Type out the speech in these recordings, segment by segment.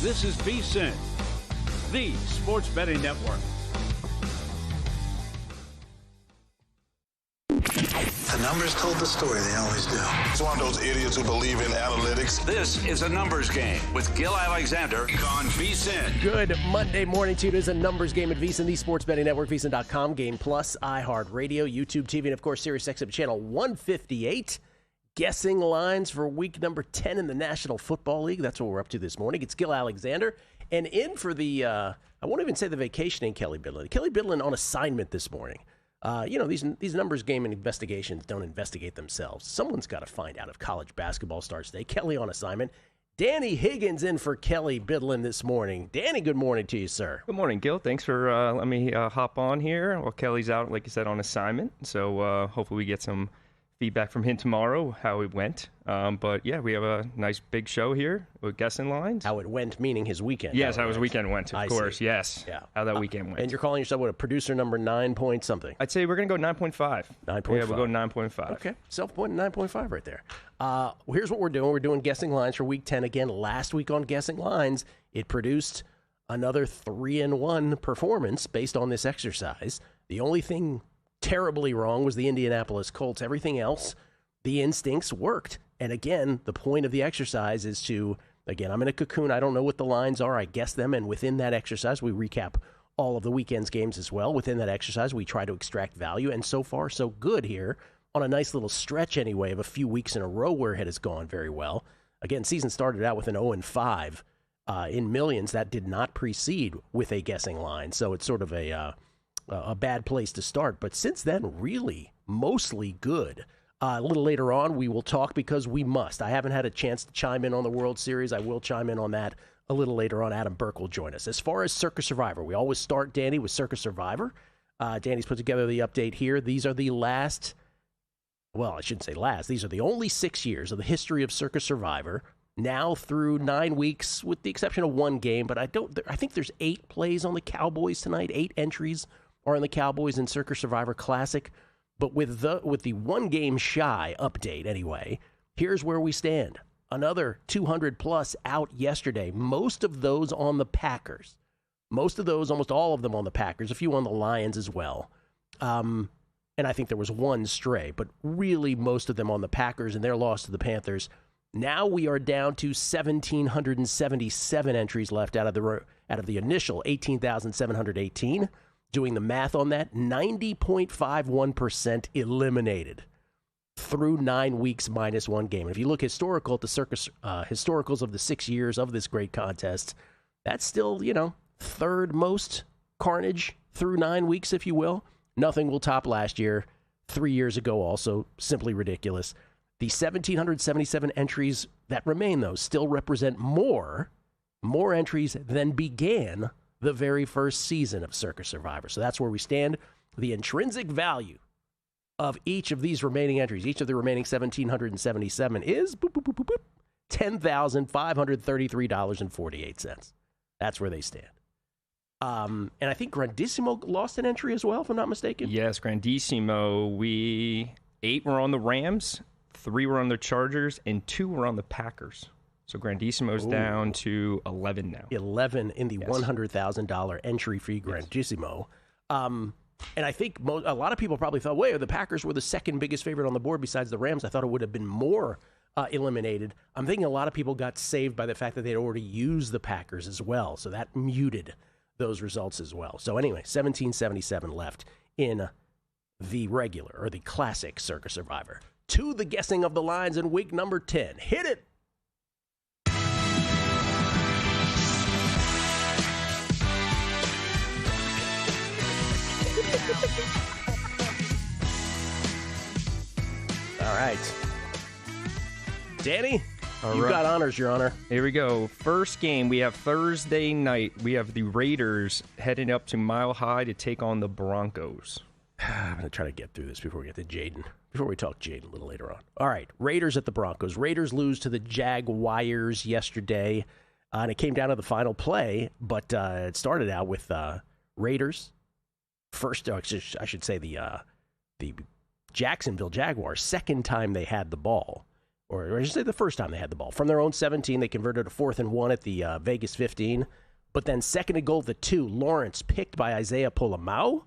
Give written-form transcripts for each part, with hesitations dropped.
This is VSiN, the sports betting network. The numbers told the story, they always do. It's one of those idiots who believe in analytics. This is a numbers game with Gil Alexander on VSiN. Good Monday morning to you. It is a numbers game at VSiN, the sports betting network, VSiN.com, Game Plus, iHeartRadio, YouTube TV, and of course, SiriusXM channel 158. Guessing lines for week number 10 in the National Football League. That's what we're up to this morning. It's Gil Alexander. And in for the, I won't even say the vacationing Kelly Bidlin. Kelly Bidlin on assignment this morning. These numbers game and investigations don't investigate themselves. Someone's got to find out if college basketball starts today. Kelly on assignment. Danny Higgins in for Kelly Bidlin this morning. Danny, good morning to you, sir. Good morning, Gil. Thanks for letting me hop on here. Well, Kelly's out, like you said, on assignment. So hopefully we get some feedback from him tomorrow, how it went. But yeah, we have a nice big show here with guessing lines. How it went, meaning his weekend. Yes, how his weekend went, of course. Yes. Yeah. How that weekend went. And you're calling yourself, what, a producer number 9 point something? I'd say we're going to go 9.5. 9.5. Yeah, we'll go 9.5. Okay. Self-point 9.5 right there. Here's what we're doing. We're doing guessing lines for week 10 again. Last week on guessing lines, it produced another 3-1 performance based on this exercise. The only thing terribly wrong was the Indianapolis Colts. Everything else, the instincts worked. And again, the point of the exercise is to, again, I'm in a cocoon. I don't know what the lines are. I guess them. And within that exercise, we recap all of the weekend's games as well. Within that exercise, we try to extract value. And so far, so good here on a nice little stretch anyway of a few weeks in a row where it has gone very well. Again, season started out with an 0-5 in millions. That did not precede with a guessing line. So it's sort of a bad place to start. But since then, really, mostly good. A little later on, we will talk because we must. I haven't had a chance to chime in on the World Series. I will chime in on that a little later on. Adam Burke will join us. As far as Circa Survivor, we always start, Danny, with Circa Survivor. Danny's put together the update here. These are the last, well, I shouldn't say last. These are the only 6 years of the history of Circa Survivor, now through 9 weeks, with the exception of one game. But I think there's 8 plays on the Cowboys tonight. 8 entries are on the Cowboys in Circa Survivor Classic. But with the one game shy update anyway, here's where we stand. Another 200 plus out yesterday. Most of those on the Packers. Most of those, almost all of them on the Packers. A few on the Lions as well. And I think there was one stray, but really most of them on the Packers and their loss to the Panthers. Now we are down to 1,777 entries left out of the initial 18,718. Doing the math on that, 90.51% eliminated through 9 weeks minus one game. And if you look historical at the circus historicals of the 6 years of this great contest, that's still, third most carnage through 9 weeks, if you will. Nothing will top last year. 3 years ago also, simply ridiculous. The 1,777 entries that remain, though, still represent more entries than began the very first season of Circa Survivor. So that's where we stand. The intrinsic value of each of these remaining entries, each of the remaining 1,777 is $10,533.48. That's where they stand. And I think Grandissimo lost an entry as well, if I'm not mistaken. Yes, Grandissimo. 8 were on the Rams, 3 were on the Chargers, and 2 were on the Packers. So Grandissimo's down to 11 now. 11 in the $100,000 entry fee Grandissimo. And I think a lot of people probably thought, wait, the Packers were the second biggest favorite on the board besides the Rams. I thought it would have been more eliminated. I'm thinking a lot of people got saved by the fact that they'd already used the Packers as well. So that muted those results as well. So anyway, 1,777 left in the regular or the classic Circa Survivor. To the guessing of the lines in week number 10. Hit it! All right. Danny, you got honors, Your Honor. Here we go. First game, we have Thursday night. We have the Raiders heading up to Mile High to take on the Broncos. I'm going to try to get through this before we get to Jaden. Before we talk Jaden a little later on. All right, Raiders at the Broncos. Raiders lose to the Jaguars yesterday, and it came down to the final play, but it started out with Raiders. First, I should say the Jacksonville Jaguars, second time they had the ball. or I should say the first time they had the ball. From their own 17, they converted a 4th and 1 at the Vegas 15. But then 2nd and goal, the 2, Lawrence picked by Isaiah Polamau.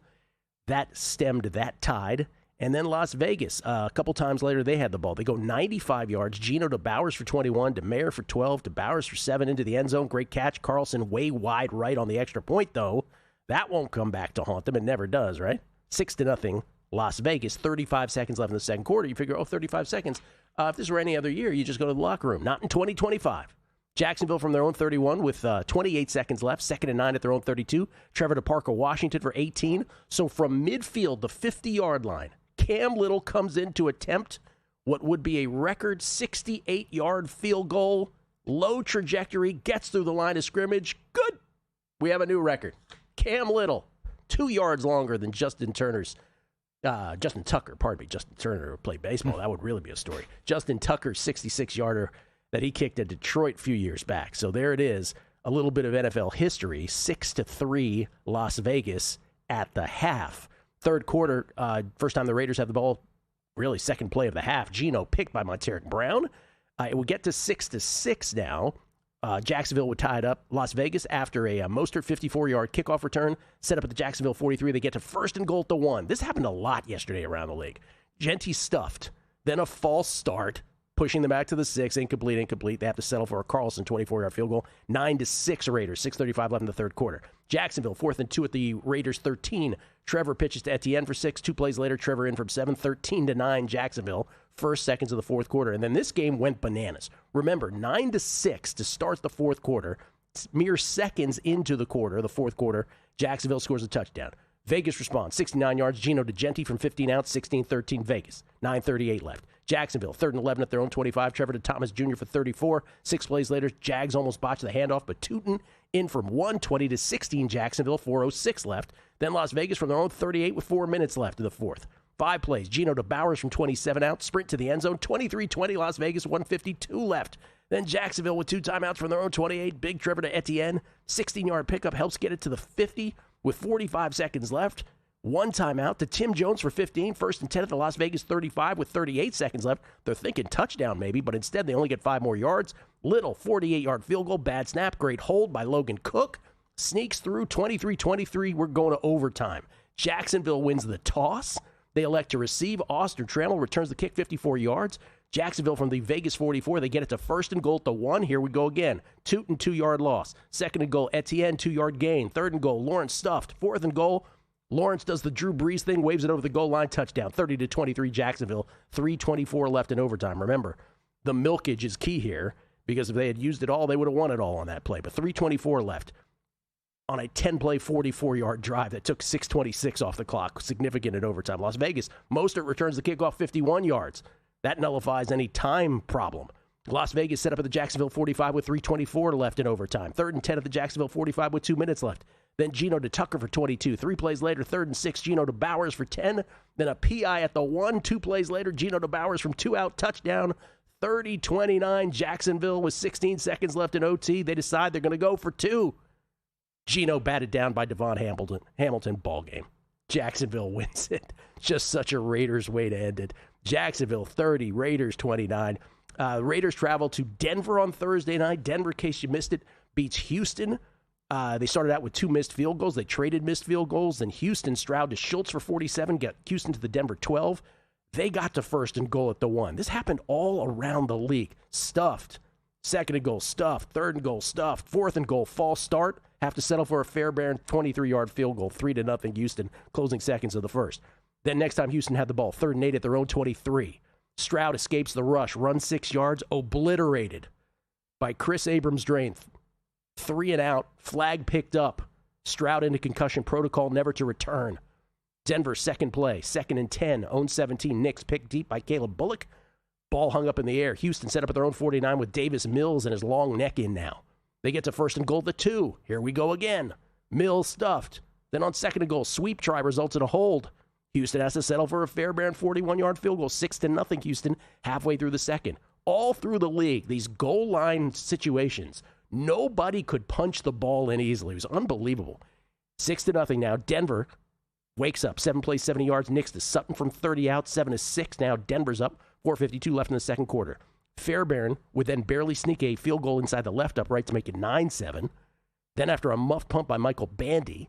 That stemmed that tide. And then Las Vegas, a couple times later, they had the ball. They go 95 yards. Geno to Bowers for 21, to Mayer for 12, to Bowers for 7 into the end zone. Great catch. Carlson way wide right on the extra point, though. That won't come back to haunt them. It never does, right? 6-0, Las Vegas. 35 seconds left in the second quarter. You figure, 35 seconds. If this were any other year, you just go to the locker room. Not in 2025. Jacksonville from their own 31 with 28 seconds left. 2nd and 9 at their own 32. Trevor to Parker Washington for 18. So from midfield, the 50-yard line, Cam Little comes in to attempt what would be a record 68-yard field goal. Low trajectory, gets through the line of scrimmage. Good. We have a new record. Cam Little, 2 yards longer than Justin Tucker, Justin Turner played baseball. That would really be a story. Justin Tucker's 66-yarder that he kicked at Detroit a few years back. So there it is, a little bit of NFL history. 6-3 Las Vegas at the half. Third quarter, first time the Raiders have the ball, really second play of the half. Geno picked by Monteric Brown. It will get to 6-6 now. Jacksonville would tie it up. Las Vegas, after a Mostert 54-yard kickoff return, set up at the Jacksonville 43. They get to 1st and goal at the 1. This happened a lot yesterday around the league. Genty stuffed, then a false start, pushing them back to the 6, incomplete. They have to settle for a Carlson 24-yard field goal. 9-6 Raiders, 6:35 left in the third quarter. Jacksonville, 4th and 2 at the Raiders 13. Trevor pitches to Etienne for 6. 2 plays later, Trevor in from 7, 13-9 Jacksonville. First seconds of the fourth quarter. And then this game went bananas. Remember, 9-6 to start the fourth quarter. Mere seconds into the fourth quarter, Jacksonville scores a touchdown. Vegas responds, 69 yards. Geno to Genty from 15 out, 16-13 Vegas. 9:38 left. Jacksonville, 3rd and 11 at their own 25. Trevor to Thomas Jr. for 34. 6 plays later, Jags almost botched the handoff, but Tootin in from 1:20-16 Jacksonville, 4:06 left. Then Las Vegas from their own 38 with 4 minutes left in the fourth. 5 plays, Geno to Bowers from 27 out, sprint to the end zone, 23-20 Las Vegas, 1:52 left. Then Jacksonville with 2 timeouts from their own 28. Big Trevor to Etienne, 16-yard pickup, helps get it to the 50 with 45 seconds left. 1 timeout to Tim Jones for 15. 1st and 10 at the Las Vegas 35 with 38 seconds left. They're thinking touchdown maybe, but instead they only get 5 more yards. Little 48-yard field goal, bad snap, great hold by Logan Cook. Sneaks through 23-23. We're going to overtime. Jacksonville wins the toss. They elect to receive. Austin Trammell returns the kick 54 yards. Jacksonville from the Vegas 44. They get it to 1st and goal at the 1. Here we go again. Tootin 2-yard loss. 2nd and goal, Etienne 2-yard gain. 3rd and goal, Lawrence stuffed. 4th and goal, Lawrence does the Drew Brees thing, waves it over the goal line, touchdown. 30-23 Jacksonville. 3:24 left in overtime. Remember, the milkage is key here because if they had used it all, they would have won it all on that play. But 3:24 left on a 10-play, 44-yard drive that took 6:26 off the clock. Significant in overtime. Las Vegas, Mostert returns the kickoff 51 yards. That nullifies any time problem. Las Vegas set up at the Jacksonville 45 with 3:24 left in overtime. 3rd and 10 at the Jacksonville 45 with 2 minutes left. Then Geno to Tucker for 22. 3 plays later, 3rd and 6, Geno to Bowers for 10. Then a PI at the 1. 2 plays later, Geno to Bowers from 2 out, touchdown. 30-29 Jacksonville with 16 seconds left in OT. They decide they're going to go for 2. Geno batted down by Devon Hamilton, ball game. Jacksonville wins it. Just such a Raiders way to end it. Jacksonville 30, Raiders 29. Raiders travel to Denver on Thursday night. Denver, in case you missed it, beats Houston. They started out with 2 missed field goals. They traded missed field goals. Then Houston, Stroud to Schultz for 47, got Houston to the Denver 12. They got to 1st and goal at the 1. This happened all around the league. Stuffed. 2nd and goal, stuffed. 3rd and goal, stuffed. 4th and goal, false start. Have to settle for a Fairbairn 23-yard field goal, 3-0 Houston, closing seconds of the first. Then next time Houston had the ball, 3rd and 8 at their own 23. Stroud escapes the rush, runs 6 yards, obliterated by Chris Abrams-Drain. 3 and out, flag picked up. Stroud into concussion protocol, never to return. Denver, second play, 2nd and 10, own 17. Knicks picked deep by Caleb Bullock. Ball hung up in the air. Houston set up at their own 49 with Davis Mills and his long neck in now. They get to 1st and goal at the 2. Here we go again. Mills stuffed. Then on 2nd and goal, sweep try results in a hold. Houston has to settle for a Fairbairn 41-yard field goal, 6-0 Houston, halfway through the second. All through the league, these goal line situations, nobody could punch the ball in easily. It was unbelievable. 6-0 now. Denver wakes up. 7 plays, 70 yards. Knicks to Sutton from 30 out. 7-6 now. Denver's up. 4:52 left in the second quarter. Fairbairn would then barely sneak a field goal inside the left upright to make it 9-7. Then after a muff punt by Michael Bandy,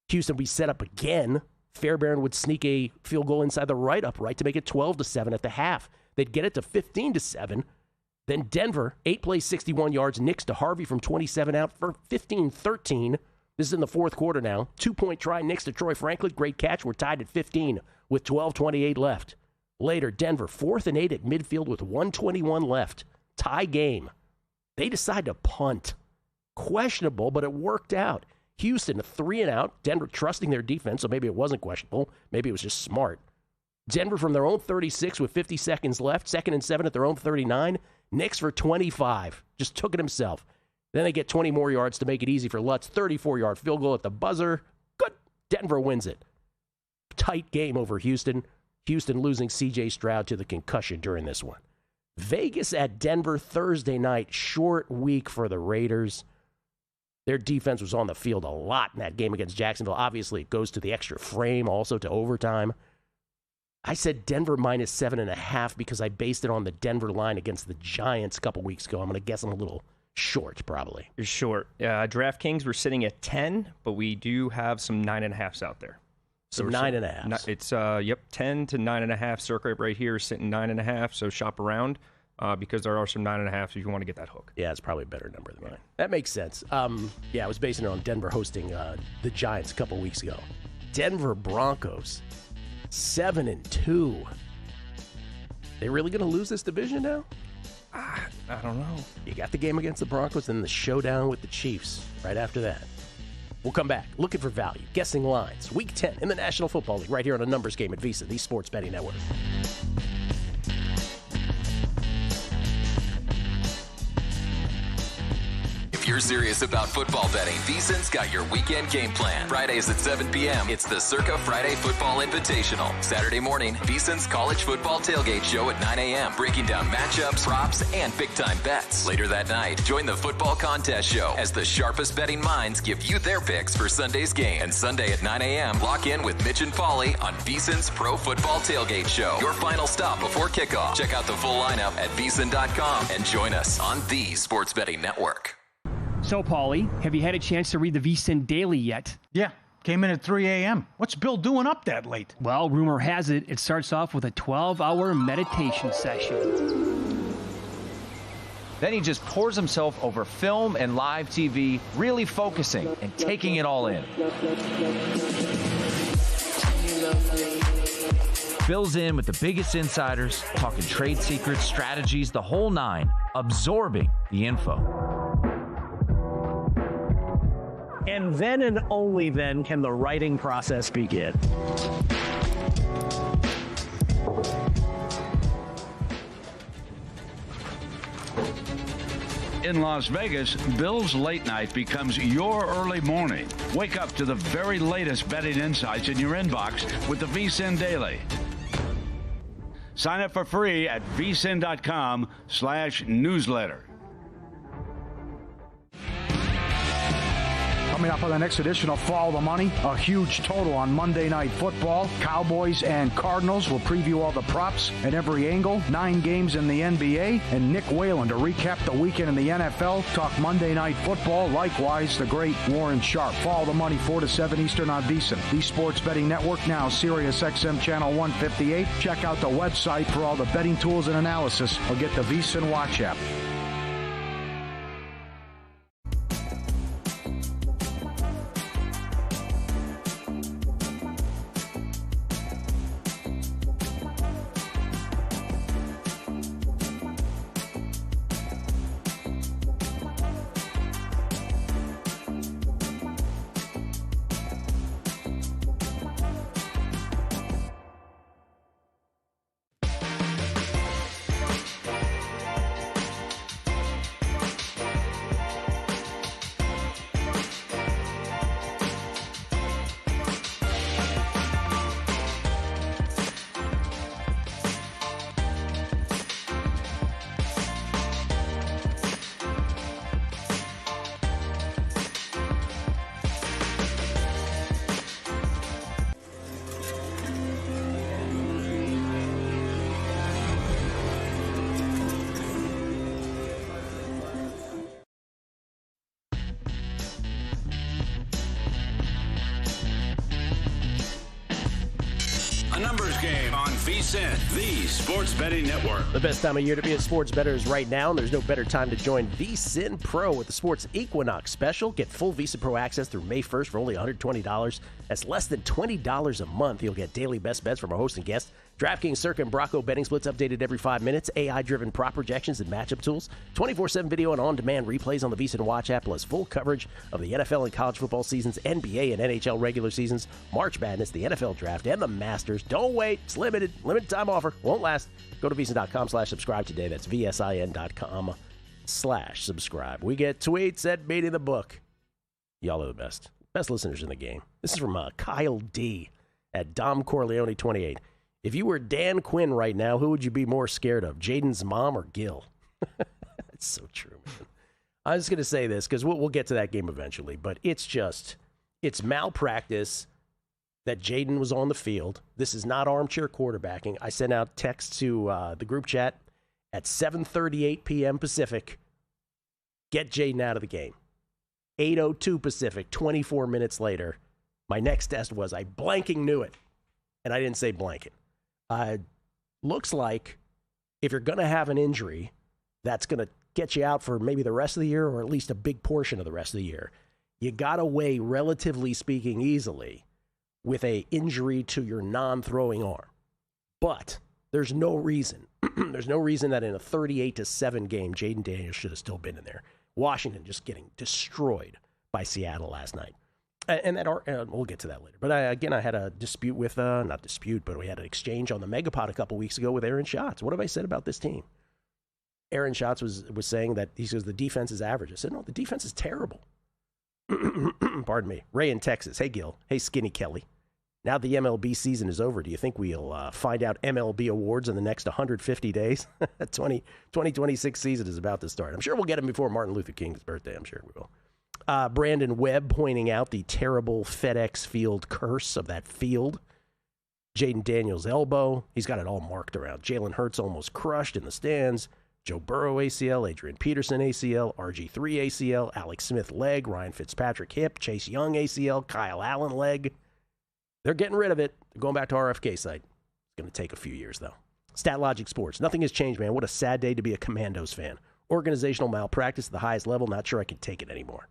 Houston would be set up again. Fairbairn would sneak a field goal inside the right upright to make it 12-7 at the half. They'd get it to 15-7. Then Denver, 8 plays, 61 yards. Nix to Harvey from 27 out for 15-13. This is in the fourth quarter now. 2-point try, Nix to Troy Franklin. Great catch. We're tied at 15 with 12:28 left. Later, Denver, 4th and 8 at midfield with 1:21 left. Tie game. They decide to punt. Questionable, but it worked out. Houston, a 3 and out. Denver trusting their defense, so maybe it wasn't questionable. Maybe it was just smart. Denver from their own 36 with 50 seconds left. 2nd and 7 at their own 39. Nix for 25. Just took it himself. Then they get 20 more yards to make it easy for Lutz. 34-yard field goal at the buzzer. Good. Denver wins it. Tight game over Houston. Houston losing C.J. Stroud to the concussion during this one. Vegas at Denver Thursday night. Short week for the Raiders. Their defense was on the field a lot in that game against Jacksonville. Obviously, it goes to the extra frame, also to overtime. I said Denver minus 7.5 because I based it on the Denver line against the Giants a couple weeks ago. I'm going to guess I'm a little short, probably. You're short. DraftKings, we're sitting at 10, but we do have some 9.5s out there. Some 9.5s. It's 10 to 9.5. Circa right here is sitting 9.5. So shop around because there are some 9.5s if you want to get that hook. Yeah, it's probably a better number than mine. That makes sense. I was basing it on Denver hosting the Giants a couple weeks ago. Denver Broncos, 7-2. They really going to lose this division now? I don't know. You got the game against the Broncos and the showdown with the Chiefs right after that. We'll come back looking for value, guessing lines. Week 10 in the National Football League right here on a numbers game at VSiN, the Sports Betting Network. If you're serious about football betting, VSiN's got your weekend game plan. Fridays at 7 p.m., it's the Circa Friday Football Invitational. Saturday morning, VSiN's college football tailgate show at 9 a.m., breaking down matchups, props, and big-time bets. Later that night, join the football contest show as the sharpest betting minds give you their picks for Sunday's game. And Sunday at 9 a.m., lock in with Mitch and Pauly on VSiN's Pro Football Tailgate Show. Your final stop before kickoff. Check out the full lineup at VSiN.com and join us on the Sports Betting Network. So, Pauly, have you had a chance to read the VSiN Daily yet? Yeah, came in at 3 a.m. What's Bill doing up that late? Well, rumor has it, it starts off with a 12-hour meditation session. Then he just pours himself over film and live TV, really focusing and taking it all in. Bill's in with the biggest insiders, talking trade secrets, strategies, the whole nine, absorbing the info. And then and only then can the writing process begin. In Las Vegas, Bill's late night becomes your early morning. Wake up to the very latest betting insights in your inbox with the VSiN Daily. Sign up for free at vsin.com/newsletter. Coming up on the next edition of Follow the Money, a huge total on Monday Night Football. Cowboys and Cardinals will preview all the props at every angle. 9 games in the NBA. And Nick Whalen to recap the weekend in the NFL. Talk Monday Night Football. Likewise, the great Warren Sharp. Follow the Money 4 to 7 Eastern on VSiN. The Sports Betting Network, now Sirius XM Channel 158. Check out the website for all the betting tools and analysis, or get the VSiN Watch app. VSiN, the Sports Betting Network. The best time of year to be a sports bettor is right now, and there's no better time to join VSiN Pro with the Sports Equinox Special. Get full VSiN Pro access through May 1st for only $120. That's less than $20 a month. You'll get daily best bets from our host and guests, DraftKings, Circa, and Bronco betting splits updated every 5 minutes, AI-driven prop projections and matchup tools, 24/7 video and on-demand replays on the VSiN Watch app, plus full coverage of the NFL and college football seasons, NBA and NHL regular seasons, March Madness, the NFL Draft, and the Masters. Don't wait. It's limited time offer. Won't last. Go to VSiN.com/subscribe today. That's VSIN.com/subscribe. We get tweets at Beating the Book. Y'all are the best. Best listeners in the game. This is from Kyle D. at Dom Corleone 28. If you were Dan Quinn right now, who would you be more scared of, Jaden's mom or Gil? That's so true, man. I was going to say this because we'll get to that game eventually, but it's malpractice that Jaden was on the field. This is not armchair quarterbacking. I sent out text to the group chat at 7:38 p.m. Pacific. Get Jaden out of the game. 8:02 Pacific, 24 minutes later. My next test was I blanking knew it, and I didn't say blanking. Looks like if you're going to have an injury that's going to get you out for maybe the rest of the year or at least a big portion of the rest of the year, you got away, relatively speaking, easily with a injury to your non-throwing arm. But there's no reason. There's no reason that in a 38-7 game, Jaden Daniels should have still been in there. Washington just getting destroyed by Seattle last night. And we'll get to that later. But I had a dispute with, not dispute, but we had an exchange on the Megapod a couple weeks ago with Aaron Schatz. What have I said about this team? Aaron Schatz was saying that he says the defense is average. I said, no, the defense is terrible. Pardon me. Ray in Texas. Hey, Gil. Hey, Skinny Kelly. Now the MLB season is over. Do you think we'll find out MLB awards in the next 150 days? 2026 season is about to start. I'm sure we'll get them before Martin Luther King's birthday. I'm sure we will. Brandon Webb pointing out the terrible FedEx Field curse of that field. Jaden Daniels' elbow. He's got it all marked around. Jalen Hurts almost crushed in the stands. Joe Burrow ACL. Adrian Peterson ACL. RG3 ACL. Alex Smith leg. Ryan Fitzpatrick hip. Chase Young ACL. Kyle Allen leg. They're getting rid of it. They're going back to RFK site. It's going to take a few years, though. StatLogic Sports. Nothing has changed, man. What a sad day to be a Commandos fan. Organizational malpractice at the highest level. Not sure I can take it anymore.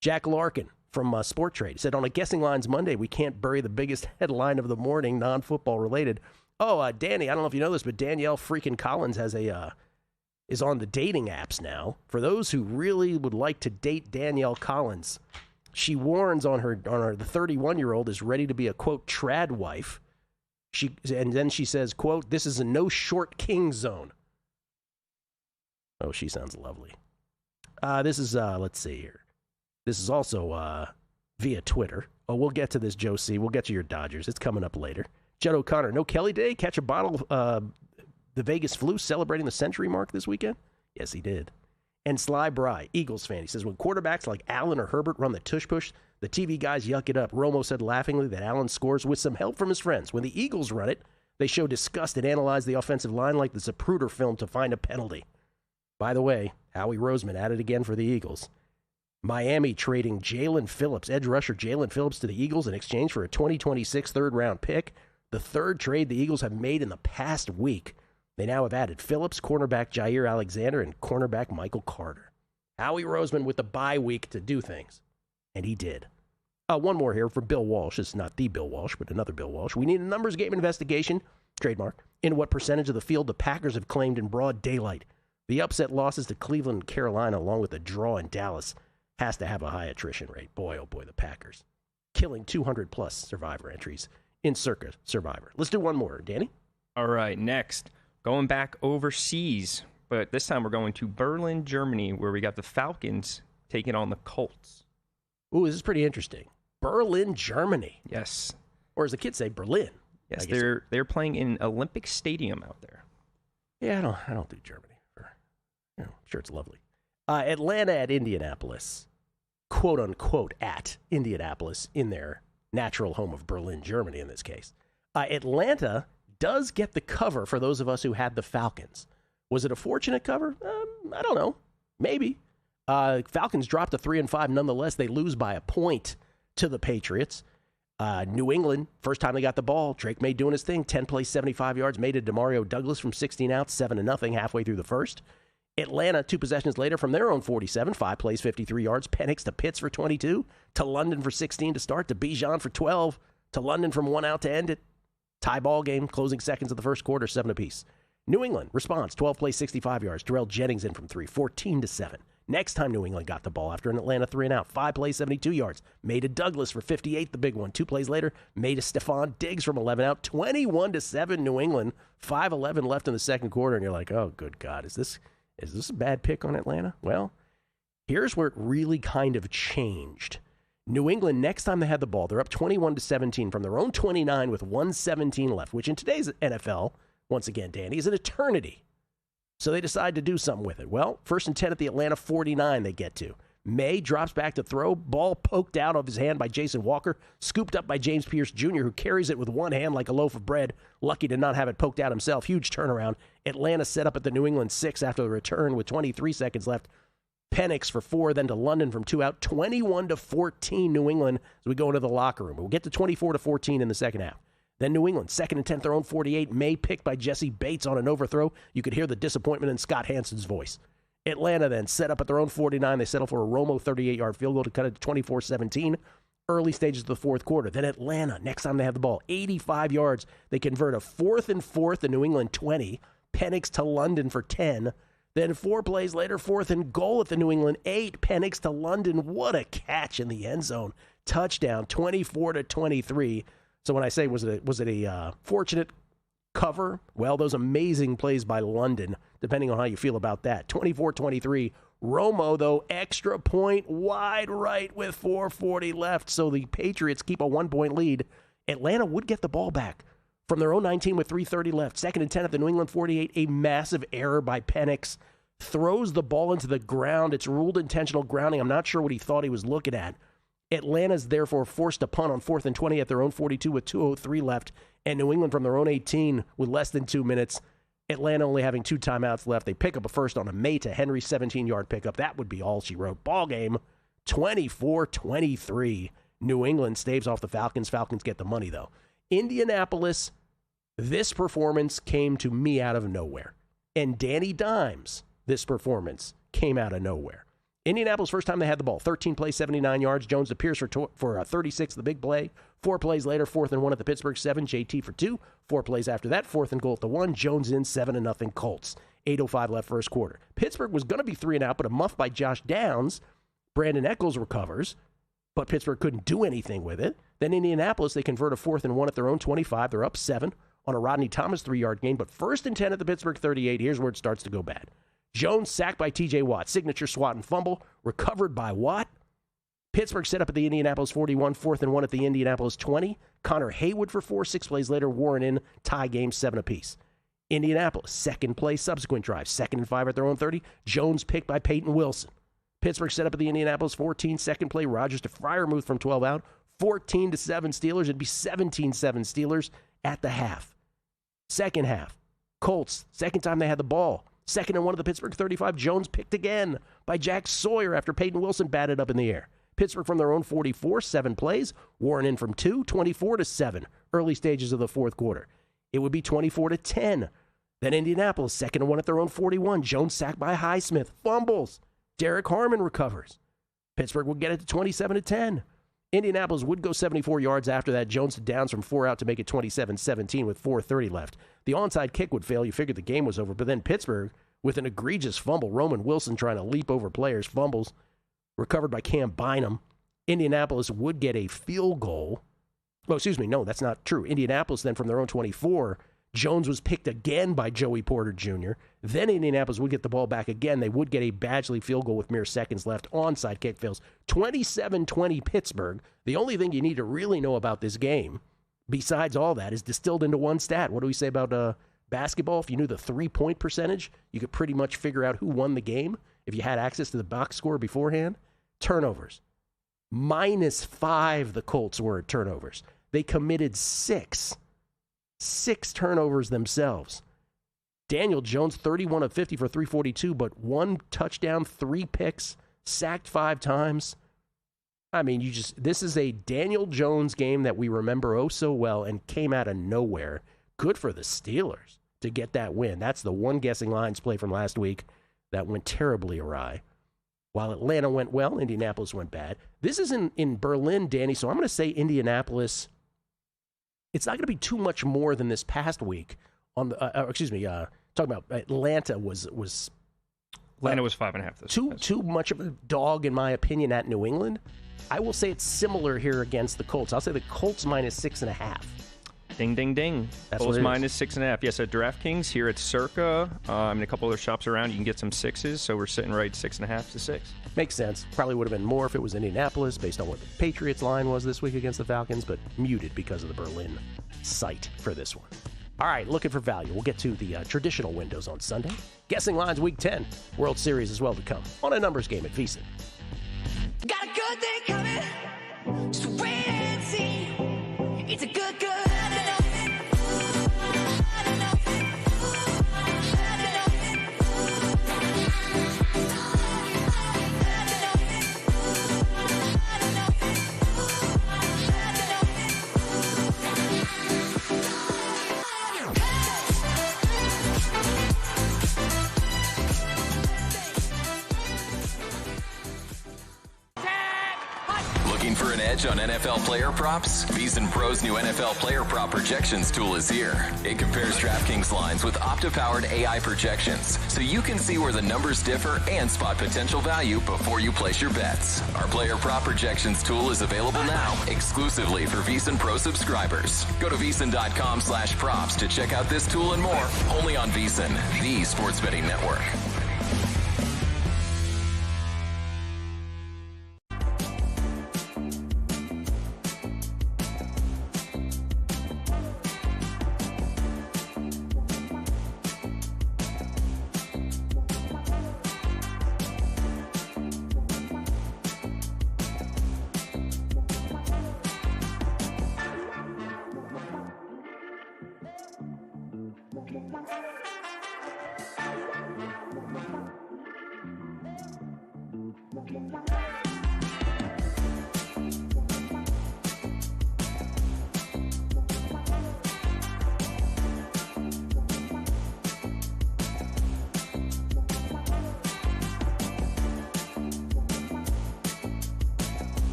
Jack Larkin from Sport Trade said, on a Guessing Lines Monday, we can't bury the biggest headline of the morning, non-football related. Oh, Danny, I don't know if you know this, but Danielle freaking Collins has is on the dating apps now. For those who really would like to date Danielle Collins, she warns on her the 31-year-old is ready to be a, quote, trad wife. And then she says, quote, this is a no short king zone. Oh, she sounds lovely. This is, let's see here. This is also via Twitter. Oh, we'll get to this, Joe C. We'll get to your Dodgers. It's coming up later. Judd O'Connor, no Kelly Day? Catch a bottle of the Vegas Flu celebrating the century mark this weekend? Yes, he did. And Sly Bry, Eagles fan, he says, when quarterbacks like Allen or Herbert run the tush-push, the TV guys yuck it up. Romo said laughingly that Allen scores with some help from his friends. When the Eagles run it, they show disgust and analyze the offensive line like the Zapruder film to find a penalty. By the way, Howie Roseman at it again for the Eagles. Miami trading Jalen Phillips, edge rusher Jalen Phillips, to the Eagles in exchange for a 2026 third-round pick. The third trade the Eagles have made in the past week. They now have added Phillips, cornerback Jair Alexander, and cornerback Michael Carter. Howie Roseman with the bye week to do things. And he did. One more here for Bill Walsh. It's not the Bill Walsh, but another Bill Walsh. We need a numbers game investigation, trademark, into what percentage of the field the Packers have claimed in broad daylight. The upset losses to Cleveland and Carolina, along with the draw in Dallas, has to have a high attrition rate. Boy, oh boy, the Packers. Killing 200-plus Survivor entries in Circa Survivor. Let's do one more. Danny? All right, next. Going back overseas, but this time we're going to Berlin, Germany, where we got the Falcons taking on the Colts. Ooh, this is pretty interesting. Berlin, Germany. Yes. Or as the kids say, Berlin. Yes, they're playing in Olympic Stadium out there. Yeah, I don't do Germany. I'm sure it's lovely. Atlanta at Indianapolis. Quote unquote at Indianapolis, in their natural home of Berlin, Germany in this case. Atlanta does get the cover for those of us who had the Falcons. Was it a fortunate cover? I don't know. Maybe. Falcons dropped to 3-5 nonetheless. They lose by a point to the Patriots. New England, first time they got the ball, Drake May doing his thing, 10 plays, 75 yards, made a DeMario Douglas from 16 outs, 7-0 halfway through the first. Atlanta, 2 possessions later from their own 47, 5 plays, 53 yards. Penix to Pitts for 22, to London for 16 to start, to Bijan for 12, to London from 1 out to end it. Tie ball game, closing seconds of the first quarter, 7 apiece. New England, response, 12 plays, 65 yards. Terrell Jennings in from 3, 14-7. Next time New England got the ball after an Atlanta 3-and-out, 5 plays, 72 yards. Made a Douglas for 58, the big one. 2 plays later, made a Stephon Diggs from 11 out, 21-7 New England. 5:11 left in the second quarter, and you're like, oh, good God, is this a bad pick on Atlanta? Well, here's where it really kind of changed. New England, next time they had the ball, they're up 21-17 from their own 29 with 1:17 left, which in today's NFL, once again, Danny, is an eternity. So they decide to do something with it. Well, 1st and 10 at the Atlanta 49 they get to. May drops back to throw. Ball poked out of his hand by Jason Walker. Scooped up by James Pierce Jr., who carries it with one hand like a loaf of bread. Lucky to not have it poked out himself. Huge turnaround. Atlanta set up at the New England 6 after the return with 23 seconds left. Penix for 4, then to London from 2 out. 21-14 New England as we go into the locker room. We'll get to 24-14 in the second half. Then New England, 2nd and 10, their own 48. May picked by Jesse Bates on an overthrow. You could hear the disappointment in Scott Hansen's voice. Atlanta then set up at their own 49. They settle for a Romo 38-yard field goal to cut it to 24-17. Early stages of the fourth quarter. Then Atlanta, next time they have the ball, 85 yards. They convert a 4th and 4, the New England 20. Penix to London for 10. Then 4 plays later, 4th and goal at the New England 8. Penix to London. What a catch in the end zone. Touchdown, 24-23. So when I say, was it a fortunate cover? Well, those amazing plays by London, depending on how you feel about that. 24-23. Romo, though, extra point wide right with 4:40 left. So the Patriots keep a 1-point lead. Atlanta would get the ball back from their own 19 with 3:30 left. 2nd and 10 at the New England 48. A massive error by Penix. Throws the ball into the ground. It's ruled intentional grounding. I'm not sure what he thought he was looking at. Atlanta's therefore forced to punt on 4th and 20 at their own 42 with 2:03 left, and New England from their own 18 with less than 2 minutes. Atlanta only having 2 timeouts left. They pick up a first on a May to Henry 17-yard pickup. That would be all she wrote. Ball game, 24-23. New England staves off the Falcons. Falcons get the money, though. Indianapolis, this performance came to me out of nowhere. And Danny Dimes, this performance came out of nowhere. Indianapolis, first time they had the ball, 13 plays, 79 yards. Jones to Pierce for 36, the big play. 4 plays later, 4th and 1 at the Pittsburgh 7. JT for 2. 4 plays after that, 4th and goal at the 1. Jones in, 7-0 Colts. 8:05 left first quarter. Pittsburgh was going to be 3-and-out, but a muff by Josh Downs. Brandon Echols recovers, but Pittsburgh couldn't do anything with it. Then Indianapolis, they convert a 4th and 1 at their own 25. They're up 7 on a Rodney Thomas 3-yard gain, but 1st and 10 at the Pittsburgh 38. Here's where it starts to go bad. Jones sacked by T.J. Watt. Signature swat and fumble. Recovered by Watt. Pittsburgh set up at the Indianapolis 41. 4th and 1 at the Indianapolis 20. Connor Haywood for 4. 6 plays later, Warren in. Tie game, 7 apiece. Indianapolis, second play, subsequent drive. 2nd and 5 at their own 30. Jones picked by Peyton Wilson. Pittsburgh set up at the Indianapolis 14. Second play, Rodgers to Freiermuth from 12 out. 14-7 Steelers. It'd be 17-7 Steelers at the half. Second half, Colts, second time they had the ball. 2nd and 1 at the Pittsburgh 35. Jones picked again by Jack Sawyer after Peyton Wilson batted up in the air. Pittsburgh from their own 44, 7 plays. Warren in from 2, 24-7. Early stages of the fourth quarter. It would be 24-10. Then Indianapolis, 2nd and 1 at their own 41. Jones sacked by Highsmith. Fumbles. Derek Harmon recovers. Pittsburgh would get it to 27-10. Indianapolis would go 74 yards after that. Jones to Downs from 4 out to make it 27-17 with 4:30 left. The onside kick would fail. You figured the game was over. But then Pittsburgh, with an egregious fumble, Roman Wilson trying to leap over players, fumbles, recovered by Cam Bynum. Indianapolis would get a field goal. Oh, excuse me. No, that's not true. Indianapolis then from their own 24. Jones was picked again by Joey Porter Jr. Then Indianapolis would get the ball back again. They would get a Badgley field goal with mere seconds left. Onside kick fails. 27-20 Pittsburgh. The only thing you need to really know about this game, besides all that, is distilled into one stat. What do we say about basketball? If you knew the 3-point percentage, you could pretty much figure out who won the game if you had access to the box score beforehand. Turnovers. -5 the Colts were at turnovers. They committed 6 turnovers themselves. Daniel Jones, 31 of 50 for 342, but 1 touchdown, 3 picks, sacked 5 times. I mean, this is a Daniel Jones game that we remember oh so well and came out of nowhere. Good for the Steelers to get that win. That's the one guessing lines play from last week that went terribly awry. While Atlanta went well, Indianapolis went bad. This is in Berlin, Danny, so I'm going to say Indianapolis. It's not going to be too much more than this past week. Talking about Atlanta was Atlanta was 5.5. Too much of a dog, in my opinion, at New England. I will say it's similar here against the Colts. I'll say the Colts minus 6.5. Ding, ding, ding. That's Colts what it minus 6.5. Yes, at DraftKings here at Circa, and a couple other shops around, you can get some 6s. So we're sitting right 6.5 to 6. Makes sense. Probably would have been more if it was Indianapolis, based on what the Patriots line was this week against the Falcons, but muted because of the Berlin site for this one. All right, looking for value. We'll get to the traditional windows on Sunday. Guessing lines week 10. World Series as well to come on a numbers game at VSiN. Got a good thing coming. Just wait and see. It's a good. For an edge on NFL player props? VSiN Pro's new NFL player prop projections tool is here. It compares DraftKings lines with Opta-powered AI projections, so you can see where the numbers differ and spot potential value before you place your bets. Our player prop projections tool is available now, exclusively for VSiN Pro subscribers. Go to VSiN.com/props to check out this tool and more, only on VSiN, the sports betting network.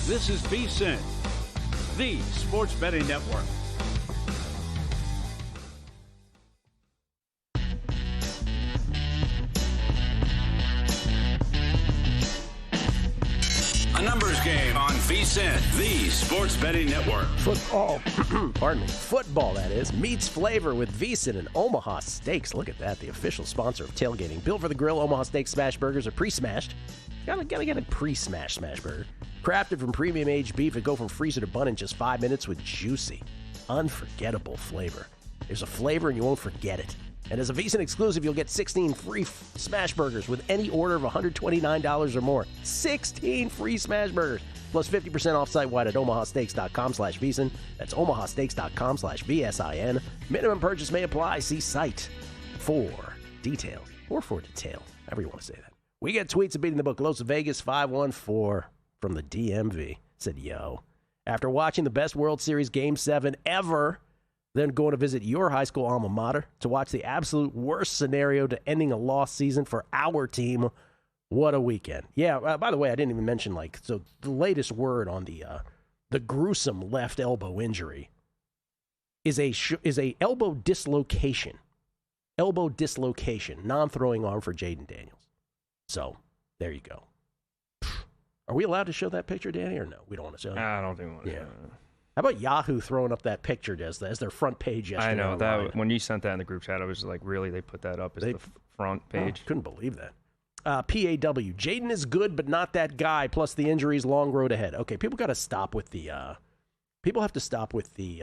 This is VSiN, the sports betting network. Sports Betting Network. Football, pardon me, football that is, meets flavor with VSiN and Omaha Steaks. Look at that, the official sponsor of tailgating. Built for the grill, Omaha Steaks smash burgers are pre-smashed. Gotta get a pre-smashed smash burger. Crafted from premium aged beef that go from freezer to bun in just 5 minutes with juicy, unforgettable flavor. There's a flavor and you won't forget it. And as a VSiN exclusive, you'll get 16 free smash burgers with any order of $129 or more. 16 free smash burgers. Plus 50% off site-wide at omahasteaks.com/VSiN. That's omahasteaks.com/VSIN. Minimum purchase may apply. See site for details or for detail, however you want to say that. We get tweets of beating the book. Los Vegas 514 from the DMV said, yo, after watching the best World Series Game 7 ever, then going to visit your high school alma mater to watch the absolute worst scenario to ending a lost season for our team. What a weekend. Yeah, by the way, I didn't even mention, so the latest word on the gruesome left elbow injury is a elbow dislocation. Elbow dislocation, non-throwing arm for Jaden Daniels. So, there you go. Are we allowed to show that picture, Danny, or no? We don't want to show that. I don't think we want to. Yeah. How about Yahoo throwing up that picture as their front page yesterday? I know. Online? That when you sent that in the group chat, I was like, really? They put that up as the front page? Couldn't believe that. PAW. Jaden is good, but not that guy. Plus the injuries, long road ahead. Okay, people got to stop with the. People have to stop with the.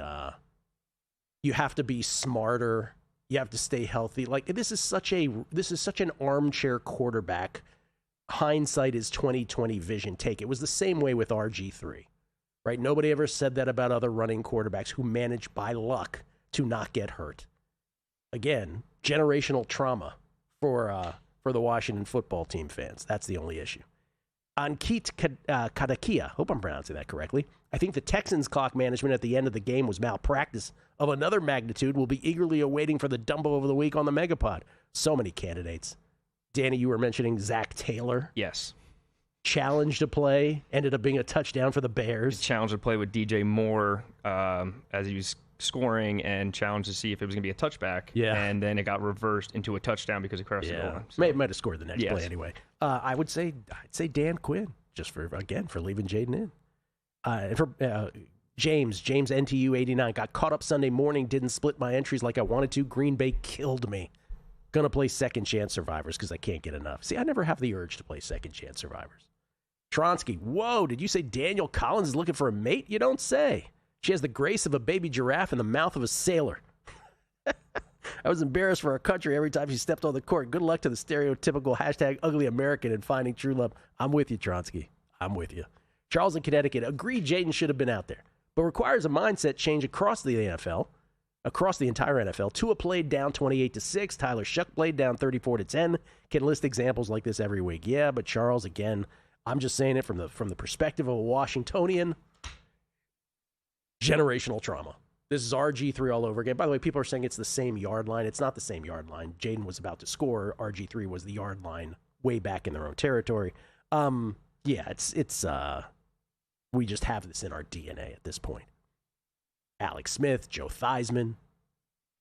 You have to be smarter. You have to stay healthy. This is such an armchair quarterback. Hindsight is 20/20 vision take. It was the same way with RG3, right? Nobody ever said that about other running quarterbacks who managed by luck to not get hurt. Again, generational trauma for the Washington football team fans. That's the only issue. Ankit Kadakia, hope I'm pronouncing that correctly. I think the Texans' clock management at the end of the game was malpractice of another magnitude. We'll be eagerly awaiting for the Dumbo of the week on the Megapod. So many candidates. Danny, you were mentioning Zach Taylor. Yes. Challenge to play, ended up being a touchdown for the Bears. Challenge to play with DJ Moore as he was scoring, and challenged to see if it was going to be a touchback. Yeah. And then it got reversed into a touchdown because he crossed the goal line. So. Might have scored the next play anyway. I'd say Dan Quinn, just for leaving Jaden in. And for James NTU 89 got caught up Sunday morning, didn't split my entries like I wanted to. Green Bay killed me. Gonna play second chance survivors because I can't get enough. See, I never have the urge to play second chance survivors. Tronsky, whoa, did you say Daniel Collins is looking for a mate? You don't say. She has the grace of a baby giraffe and the mouth of a sailor. I was embarrassed for our country every time she stepped on the court. Good luck to the stereotypical hashtag ugly American in finding true love. I'm with you, Tronsky. I'm with you. Charles in Connecticut, agreed Jaden should have been out there, but requires a mindset change across the NFL, across the entire NFL. Tua played down 28-6. Tyler Shuck played down 34-10. Can list examples like this every week. Yeah, but Charles, again, I'm just saying it from the perspective of a Washingtonian. Generational trauma. This is RG3 all over again. By the way, people are saying it's the same yard line. It's not the same yard line. Jaden was about to score. RG3 was the yard line way back in their own territory. It's we just have this in our DNA at this point. Alex Smith, Joe Theismann.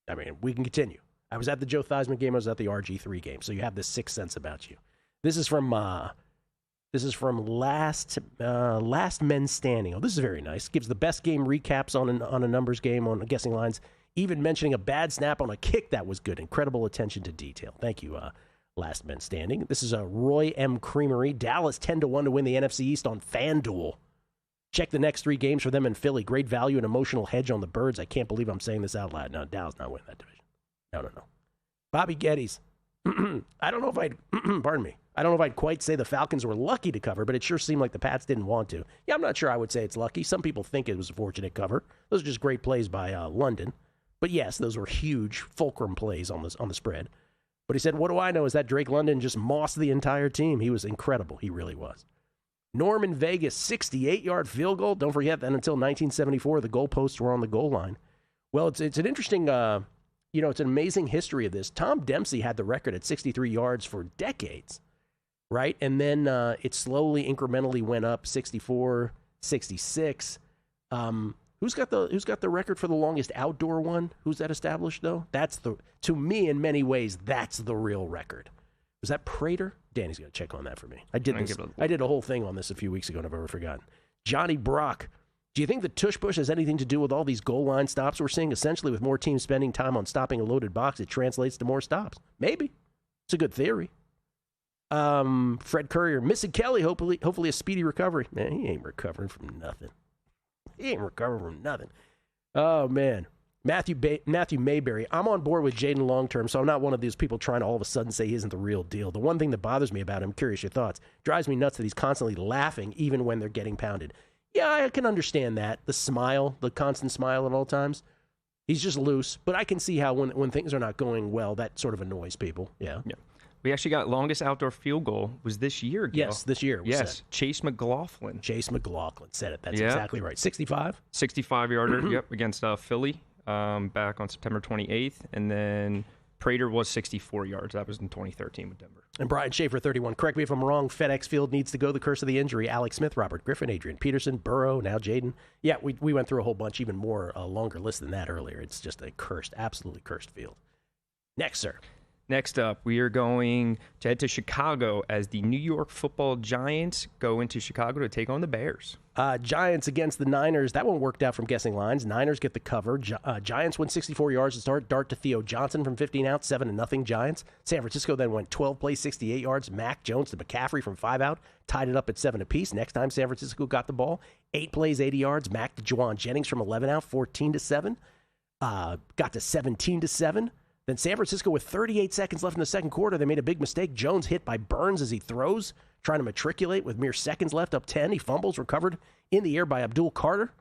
I mean, we can continue. I was at the Joe Theismann game. I was at the RG3 game. So you have this sixth sense about you. This is from Last Men Standing. Oh, this is very nice. Gives the best game recaps on a numbers game on guessing lines. Even mentioning a bad snap on a kick that was good. Incredible attention to detail. Thank you, Last Men Standing. This is Roy M. Creamery. Dallas 10-1 to win the NFC East on FanDuel. Check the next 3 games for them in Philly. Great value and emotional hedge on the Birds. I can't believe I'm saying this out loud. No, Dallas not winning that division. No. Bobby Geddes. I don't know if I'd, pardon me. I don't know if I'd quite say the Falcons were lucky to cover, but it sure seemed like the Pats didn't want to. Yeah, I'm not sure I would say it's lucky. Some people think it was a fortunate cover. Those are just great plays by London. But yes, those were huge fulcrum plays on the spread. But he said, what do I know is that Drake London just mossed the entire team. He was incredible. He really was. Norm in Vegas, 68-yard field goal. Don't forget that until 1974, the goalposts were on the goal line. Well, it's an interesting, it's an amazing history of this. Tom Dempsey had the record at 63 yards for decades, right? And then it slowly, incrementally went up, 64, 66. Who's got the record for the longest outdoor one? Who's that established, though? To me, in many ways, that's the real record. Was that Prater? Danny's going to check on that for me. I did a whole thing on this a few weeks ago, and I've ever forgotten. Johnny Brock, Do you think the tush push has anything to do with all these goal line stops we're seeing? Essentially, with more teams spending time on stopping a loaded box, it translates to more stops. Maybe. It's a good theory. Fred Courier, missing Kelly, hopefully a speedy recovery. Man, he ain't recovering from nothing. Oh, man. Matthew Mayberry, I'm on board with Jaden long-term, so I'm not one of these people trying to all of a sudden say he isn't the real deal. The one thing that bothers me about him, curious your thoughts, drives me nuts that he's constantly laughing even when they're getting pounded. Yeah, I can understand that. The smile, the constant smile at all times. He's just loose, but I can see how when things are not going well, that sort of annoys people. Yeah. We actually got longest outdoor field goal was this year, Gil. Yes, this year. Yes, Chase McLaughlin. Chase McLaughlin said it. That's exactly right. 65? 65-yarder, yep, against Philly back on September 28th. And then Prater was 64 yards. That was in 2013 with Denver. And Brian Schaefer, 31. Correct me if I'm wrong. FedEx Field needs to go. The curse of the injury. Alex Smith, Robert Griffin, Adrian Peterson, Burrow, now Jaden. Yeah, we went through a whole bunch, even more, a longer list than that earlier. It's just a cursed, absolutely cursed field. Next, sir. Next up, we are going to head to Chicago as the New York Football Giants go into Chicago to take on the Bears. Giants against the Niners. That one worked out from guessing lines. Niners get the cover. Giants went 64 yards to start. Dart to Theo Johnson from 15 out, 7-0 Giants. San Francisco then went 12 plays, 68 yards. Mac Jones to McCaffrey from 5 out, tied it up at 7 apiece. Next time San Francisco got the ball, 8 plays, 80 yards. Mac to Juwan Jennings from 11 out, 14-7. Got to 17-7. Then San Francisco, with 38 seconds left in the second quarter, they made a big mistake. Jones hit by Burns as he throws, trying to matriculate with mere seconds left, up 10. He fumbles, recovered in the air by Abdul Carter.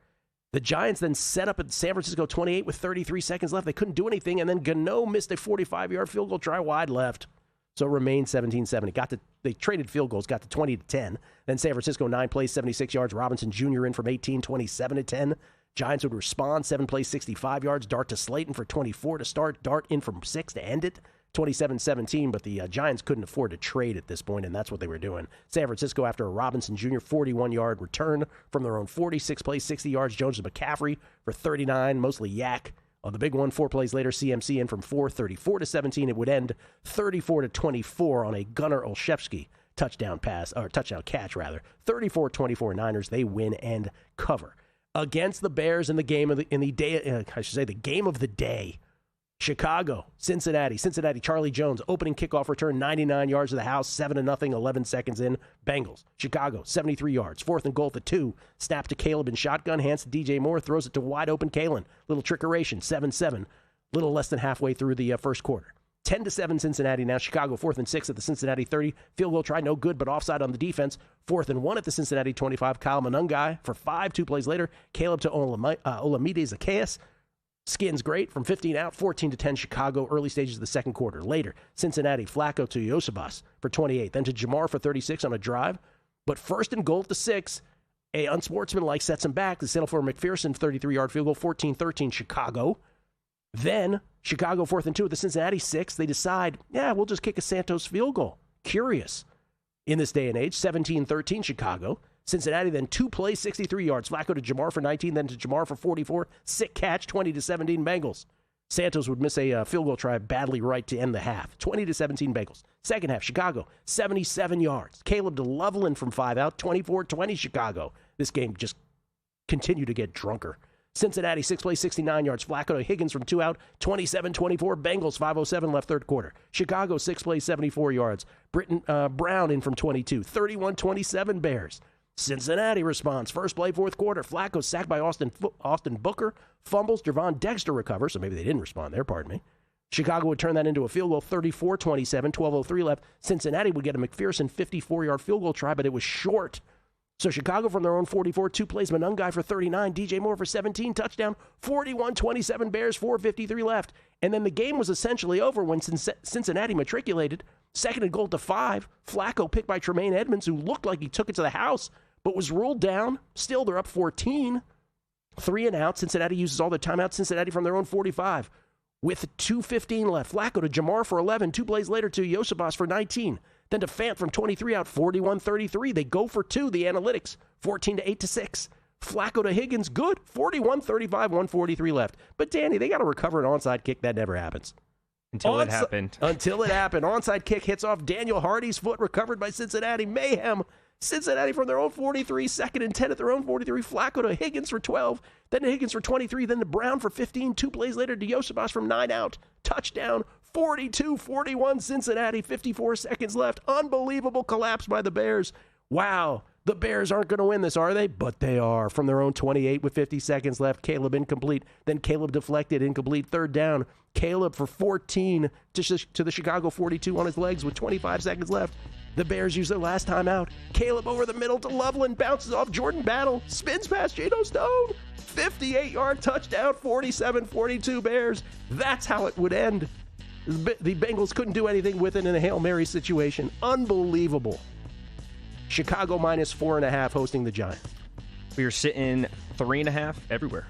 The Giants then set up at San Francisco 28 with 33 seconds left. They couldn't do anything, and then Gano missed a 45-yard field goal try wide left. So it remained 17-7. They traded field goals, got to 20-10. Then San Francisco, 9 plays, 76 yards. Robinson Jr. in from 18, 27-10. Giants would respond, 7 plays, 65 yards. Dart to Slayton for 24 to start. Dart in from 6 to end it, 27-17. But the Giants couldn't afford to trade at this point, and that's what they were doing. San Francisco, after a Robinson Jr. 41-yard return from their own 46 plays, 60 yards. Jones to McCaffrey for 39, mostly yak. On the big one, 4 plays later, CMC in from 4, 34-17. It would end 34-24 on a Gunnar Olszewski touchdown catch, 34-24 Niners. They win and cover. Against the Bears in the game of the game of the day. Chicago, Cincinnati, Charlie Jones, opening kickoff return, 99 yards to the house, 7-0, 11 seconds in. Bengals, Chicago, 73 yards, 4th and goal at 2. Snap to Caleb in shotgun, hands to DJ Moore, throws it to wide open Kalen. Little trickeration, 7-7, little less than halfway through the first quarter. 10-7 Cincinnati now. Chicago 4th and 6 at the Cincinnati 30. Field goal try, no good, but offside on the defense. 4th and 1 at the Cincinnati 25. Kyle Monungai for 5. 2 plays later, Caleb to Olamide Zacchaeus. Skins great from 15 out, 14-10 Chicago, early stages of the second quarter. Later, Cincinnati, Flacco to Yosebas for 28. Then to Jamar for 36 on a drive. But 1st and goal at the 6. A unsportsmanlike sets him back. They settle for McPherson, 33-yard field goal, 14-13 Chicago. Then, Chicago 4th and 2 at the Cincinnati 6. They decide, we'll just kick a Santos field goal. Curious. In this day and age, 17-13 Chicago. Cincinnati then 2 plays, 63 yards. Flacco to Jamar for 19, then to Jamar for 44. Sick catch, 20-17 Bengals. Santos would miss a field goal try badly right to end the half. 20-17 Bengals. Second half, Chicago, 77 yards. Caleb to Loveland from 5 out, 24-20 Chicago. This game just continued to get drunker. Cincinnati, 6 plays, 69 yards. Flacco to Higgins from 2 out, 27-24. Bengals, 5:07 left third quarter. Chicago, 6 plays, 74 yards. Brown in from 22, 31-27 Bears. Cincinnati responds. First play, fourth quarter. Flacco sacked by Austin Booker. Fumbles. Jervon Dexter recovers, so maybe they didn't respond there, pardon me. Chicago would turn that into a field goal, 34-27, 12:03 left. Cincinnati would get a McPherson 54-yard field goal try, but it was short. So Chicago from their own 44, 2 plays, Monungai for 39, DJ Moore for 17, touchdown, 41-27 Bears, 4:53 left. And then the game was essentially over when Cincinnati matriculated. 2nd and goal to 5. Flacco picked by Tremaine Edmonds, who looked like he took it to the house, but was ruled down. Still, they're up 14. 3 and out. Cincinnati uses all their timeouts. Cincinnati from their own 45. With 2:15 left, Flacco to Jamar for 11. 2 plays later to Yosebas for 19. Then to Fant from 23 out, 41-33. They go for 2, the analytics, 14-8-6. Flacco to Higgins, good, 41-35, 1:43 left. But Danny, they got to recover an onside kick. That never happens. Until it happened. Onside kick hits off Daniel Hardy's foot, recovered by Cincinnati. Mayhem. Cincinnati from their own 43, 2nd and 10 at their own 43. Flacco to Higgins for 12, then to Higgins for 23, then to Brown for 15. 2 plays later to Yosibas from 9 out. Touchdown, 42-41 Cincinnati, 54 seconds left. Unbelievable collapse by the Bears. Wow, the Bears aren't going to win this, are they? But they are. From their own 28 with 50 seconds left, Caleb incomplete. Then Caleb deflected, incomplete, 3rd down. Caleb for 14 to the Chicago 42 on his legs with 25 seconds left. The Bears use their last time out. Caleb over the middle to Loveland, bounces off Jordan Battle, spins past Geno Stone. 58-yard touchdown, 47-42 Bears. That's how it would end. The Bengals couldn't do anything with it in a Hail Mary situation. Unbelievable. Chicago minus 4.5 hosting the Giants. We are sitting 3.5 everywhere.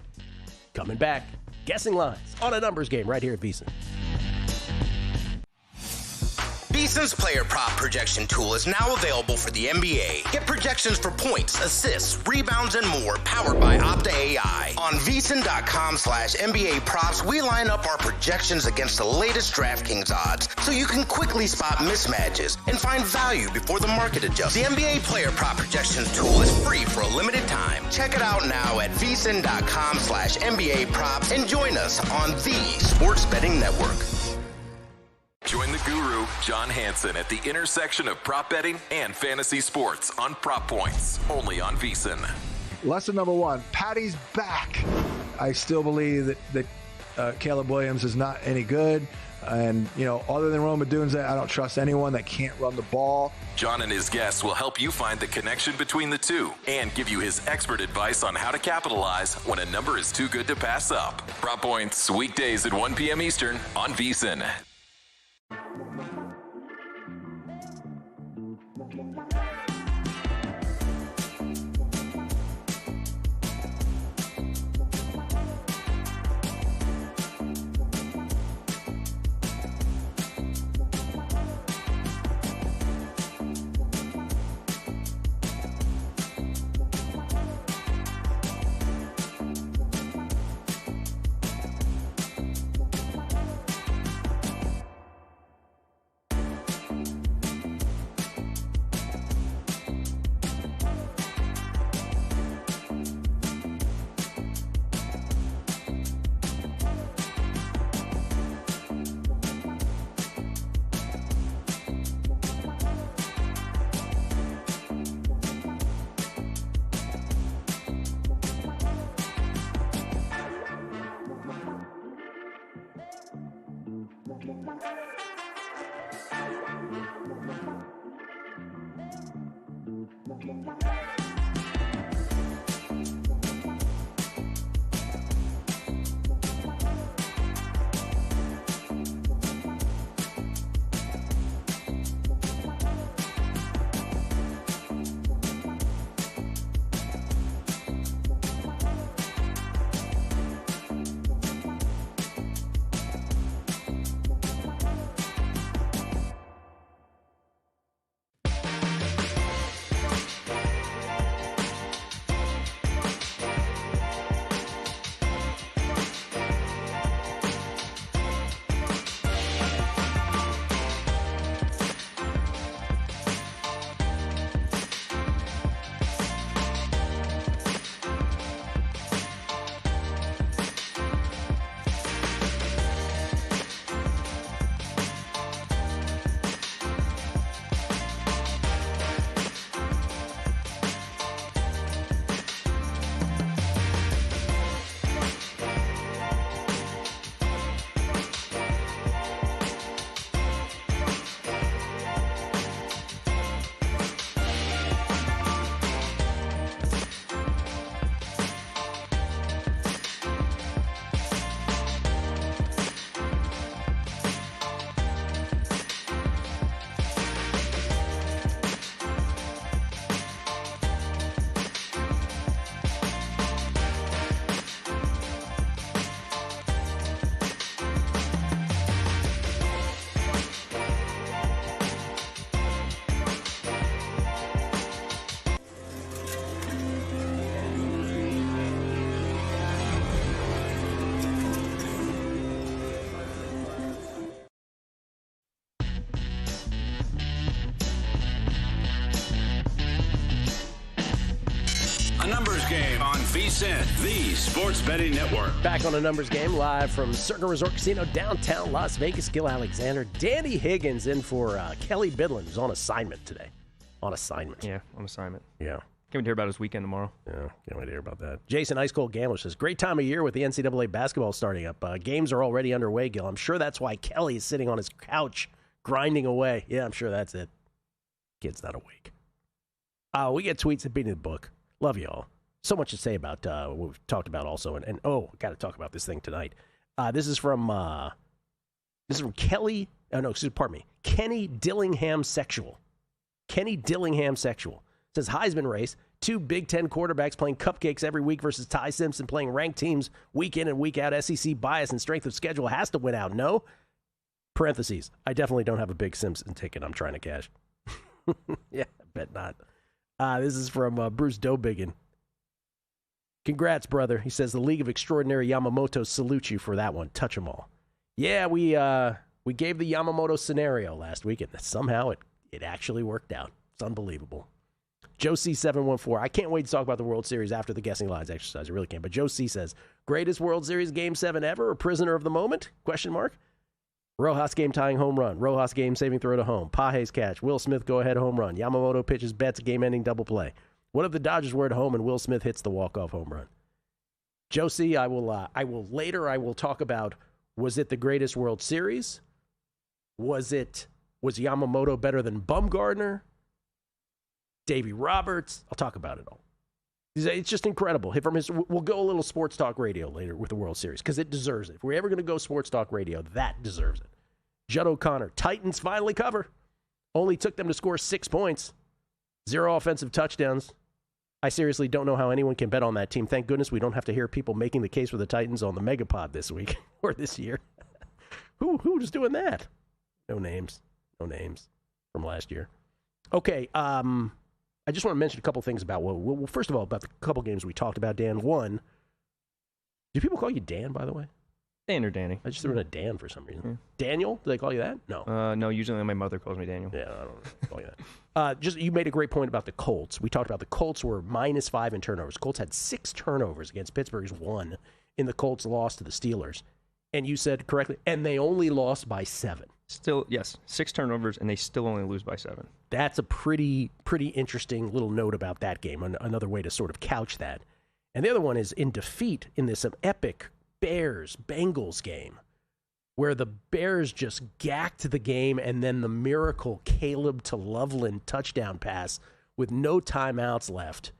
Coming back, guessing lines on a numbers game right here at VSiN. VSiN's player prop projection tool is now available for the NBA. Get projections for points, assists, rebounds, and more powered by Opta AI. On VSiN.com/NBA props, we line up our projections against the latest DraftKings odds so you can quickly spot mismatches and find value before the market adjusts. The NBA player prop projections tool is free for a limited time. Check it out now at VSiN.com/NBA props and join us on the Sports Betting Network. Join the guru, John Hansen, at the intersection of prop betting and fantasy sports on Prop Points, only on VSiN. Lesson number 1, Patty's back. I still believe that Caleb Williams is not any good. And, other than Rome Odunze, I don't trust anyone that can't run the ball. John and his guests will help you find the connection between the two and give you his expert advice on how to capitalize when a number is too good to pass up. Prop Points, weekdays at 1 p.m. Eastern on VSiN. VSiN, the Sports Betting Network. Back on a numbers game live from Circa Resort Casino, downtown Las Vegas. Gil Alexander, Danny Higgins in for Kelly Bidlin, who's on assignment today. On assignment. Yeah, on assignment. Yeah. Can't wait to hear about his weekend tomorrow. Yeah, can't wait to hear about that. Jason Ice Cold Gambler says, great time of year with the NCAA basketball starting up. Games are already underway, Gil. I'm sure that's why Kelly is sitting on his couch grinding away. Yeah, I'm sure that's it. Kid's not awake. We get tweets at Beating the Book. Love y'all. So much to say about what we've talked about also. And got to talk about this thing tonight. This is from Kelly. Oh, no, pardon me. Kenny Dillingham Sexual. Kenny Dillingham Sexual. Says Heisman race. 2 Big Ten quarterbacks playing cupcakes every week versus Ty Simpson playing ranked teams week in and week out. SEC bias and strength of schedule has to win out. No. Parentheses. I definitely don't have a Big Simpson ticket I'm trying to cash. Yeah, I bet not. This is from Bruce Dobiggin. Congrats, brother. He says the League of Extraordinary Yamamoto salute you for that one. Touch them all. Yeah, we gave the Yamamoto scenario last week, and somehow it actually worked out. It's unbelievable. Joe C714. I can't wait to talk about the World Series after the guessing lines exercise. I really can't. But Joe C says, greatest World Series Game 7 ever or prisoner of the moment? Question mark. Rojas game tying home run. Rojas game saving throw to home. Page's catch. Will Smith go ahead home run. Yamamoto pitches Betts game ending double play. What if the Dodgers were at home and Will Smith hits the walk-off home run? Josie, I will talk about, was it the greatest World Series? Was Yamamoto better than Bumgarner? Davey Roberts? I'll talk about it all. It's just incredible. We'll go a little sports talk radio later with the World Series because it deserves it. If we're ever going to go sports talk radio, that deserves it. Judd O'Connor, Titans finally cover. Only took them to score 6 points. 0 offensive touchdowns. I seriously don't know how anyone can bet on that team. Thank goodness we don't have to hear people making the case for the Titans on the Megapod this week or this year. Who was doing that? No names from last year. Okay, I just want to mention a couple things about, well, first of all, about the couple games we talked about, Dan. One, do people call you Dan, by the way? Dan or Danny. I just threw in a Dan for some reason. Yeah. Daniel? Do they call you that? No. No, usually my mother calls me Daniel. Yeah, I don't call you that. You made a great point about the Colts. We talked about the Colts were -5 in turnovers. Colts had 6 turnovers against Pittsburgh's 1 in the Colts' loss to the Steelers. And you said correctly, and they only lost by 7. Still, yes, 6 turnovers, and they still only lose by 7. That's a pretty interesting little note about that game, another way to sort of couch that. And the other one is in defeat in this epic Bears-Bengals game, where the Bears just gacked the game, and then the miracle Caleb to Loveland touchdown pass with no timeouts left,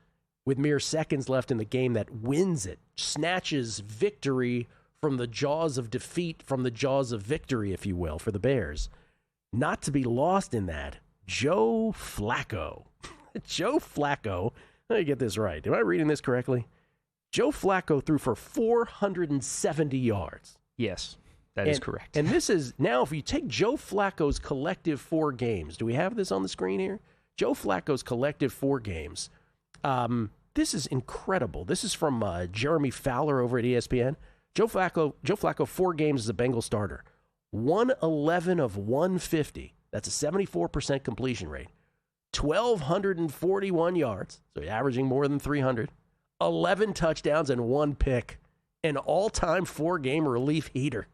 with mere seconds left in the game that wins it, snatches victory from the jaws of defeat, from the jaws of victory, if you will, for the Bears. Not to be lost in that, Joe Flacco. Joe Flacco, let me get this right. Am I reading this correctly? Joe Flacco threw for 470 yards. Yes, that is correct. And this is, now if you take Joe Flacco's collective 4 games, do we have this on the screen here? Joe Flacco's collective 4 games. This is incredible. This is from Jeremy Fowler over at ESPN. Joe Flacco, 4 games as a Bengal starter. 111 of 150. That's a 74% completion rate. 1,241 yards, so averaging more than 300. 11 touchdowns and 1 pick. An all-time 4-game relief heater.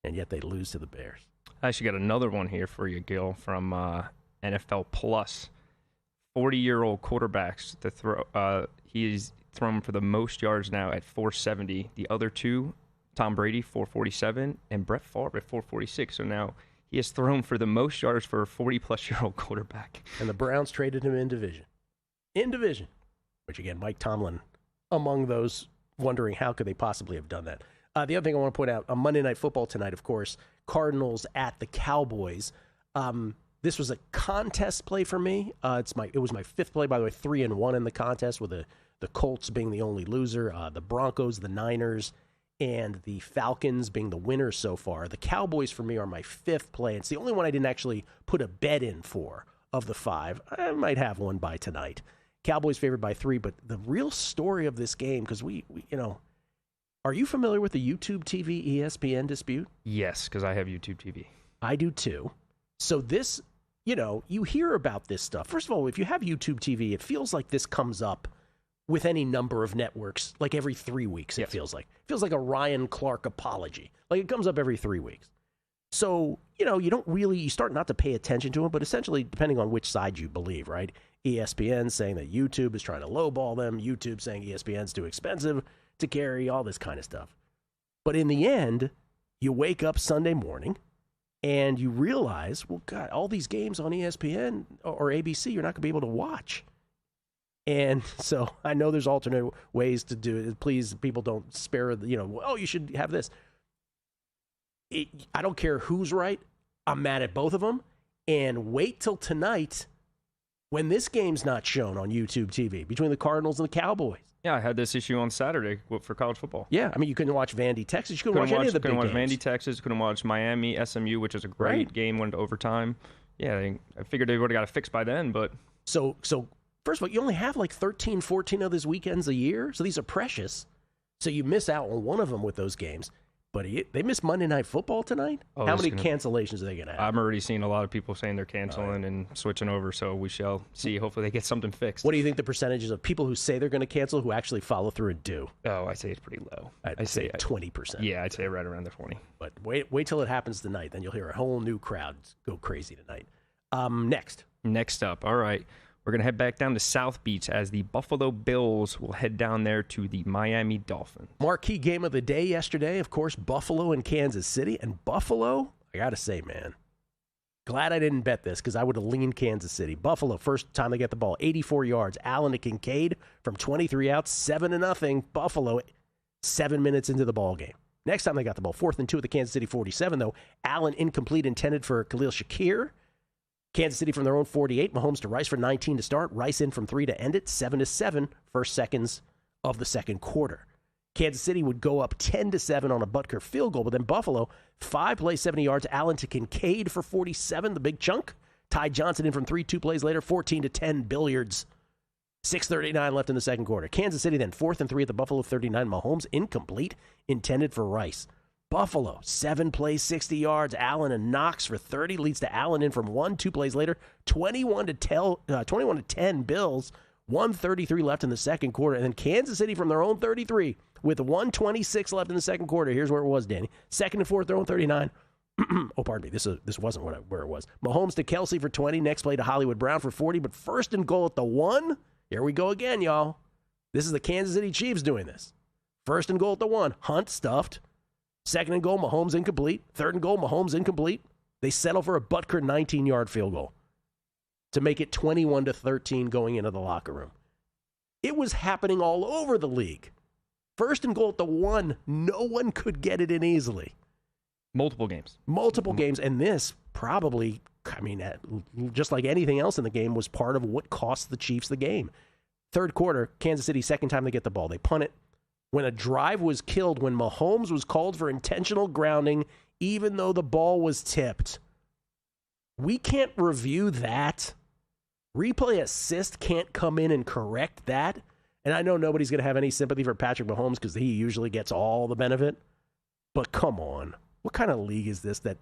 And yet they lose to the Bears. I actually got another one here for you, Gil, from NFL Plus. 40-year-old quarterbacks to throw. He's thrown for the most yards now at 470. The other 2, Tom Brady, 447, and Brett Favre at 446. So now he has thrown for the most yards for a 40-plus-year-old quarterback. And the Browns traded him in division. In division. Which, again, Mike Tomlin, among those wondering how could they possibly have done that. The other thing I want to point out, on Monday Night Football tonight, of course, Cardinals at the Cowboys. This was a contest play for me. It was my 5th play, by the way, 3-1 in the contest, with the Colts being the only loser, the Broncos, the Niners, and the Falcons being the winners so far. The Cowboys, for me, are my 5th play. It's the only one I didn't actually put a bet in for of the 5. I might have one by tonight. Cowboys favored by 3, but the real story of this game, because we are you familiar with the YouTube TV ESPN dispute? Yes, because I have YouTube TV. I do too. So this, you hear about this stuff. First of all, if you have YouTube TV, it feels like this comes up with any number of networks, like every 3 weeks, it feels like. It feels like a Ryan Clark apology. Like it comes up every 3 weeks. So, you start not to pay attention to it, but essentially, depending on which side you believe, right? ESPN saying that YouTube is trying to lowball them, YouTube saying ESPN's too expensive to carry, all this kind of stuff. But in the end, you wake up Sunday morning and you realize, well, God, all these games on ESPN or ABC, you're not going to be able to watch. And so I know there's alternate ways to do it. Please, people don't spare, you should have this. I don't care who's right. I'm mad at both of them. And wait till tonight when this game's not shown on YouTube TV between the Cardinals and the Cowboys. Yeah, I had this issue on Saturday for college football. Yeah, I mean, you couldn't watch Vandy, Texas. You couldn't watch any of the big games. Couldn't watch Vandy, Texas. Couldn't watch Miami, SMU, which was a great game, went to overtime. Yeah, I figured they would have got it fixed by then, but... So first of all, you only have like 13, 14 of those weekends a year, so these are precious. So you miss out on one of them with those games. But they miss Monday Night Football tonight? How many cancellations are they going to have? I'm already seeing a lot of people saying they're canceling and switching over, so we shall see. Hopefully they get something fixed. What do you think the percentages of people who say they're going to cancel who actually follow through and do? Oh, I say it's pretty low. I'd say 20%. Yeah, I'd say right around the 20. But wait till it happens tonight. Then you'll hear a whole new crowd go crazy tonight. Next up, all right. We're going to head back down to South Beach as the Buffalo Bills will head down there to the Miami Dolphins. Marquee game of the day yesterday, of course, Buffalo and Kansas City. And Buffalo, I got to say, man, glad I didn't bet this because I would have leaned Kansas City. Buffalo, first time they get the ball, 84 yards. Allen to Kincaid from 23 outs, 7-0. Buffalo, 7 minutes into the ball game. Next time they got the ball, 4th and 2 at the Kansas City 47, though. Allen incomplete, intended for Khalil Shakir. Kansas City from their own 48. Mahomes to Rice for 19 to start. Rice in from 3 to end it. 7-7, first seconds of the second quarter. Kansas City would go up 10-7 on a Butker field goal, but then Buffalo, 5 plays, 70 yards. Allen to Kincaid for 47, the big chunk. Ty Johnson in from 3, 2 plays later. 14-10, Billiards. 6:39 left in the second quarter. Kansas City then 4th and 3 at the Buffalo 39. Mahomes incomplete, intended for Rice. Buffalo, 7 plays, 60 yards. Allen and Knox for 30 leads to Allen in from 1, 2 plays later. 21-10 Bills. 1:33 left in the second quarter. And then Kansas City from their own 33 with 1:26 left in the second quarter. Here's where it was, Danny. 2nd and 4 at their own 39. Oh, pardon me. This wasn't where it was. Mahomes to Kelsey for 20. Next play to Hollywood Brown for 40. But 1st and goal at the 1. Here we go again, y'all. This is the Kansas City Chiefs doing this. 1st and goal at the 1. Hunt stuffed. 2nd and goal, Mahomes incomplete. 3rd and goal, Mahomes incomplete. They settle for a Butker 19-yard field goal to make it 21-13 going into the locker room. It was happening all over the league. 1st and goal at the 1. No one could get it in easily. Multiple games. And this probably, just like anything else in the game, was part of what cost the Chiefs the game. Third quarter, Kansas City, second time they get the ball. They punt it. When a drive was killed, when Mahomes was called for intentional grounding, even though the ball was tipped. We can't review that. Replay assist can't come in and correct that. And I know nobody's going to have any sympathy for Patrick Mahomes because he usually gets all the benefit. But come on. What kind of league is this that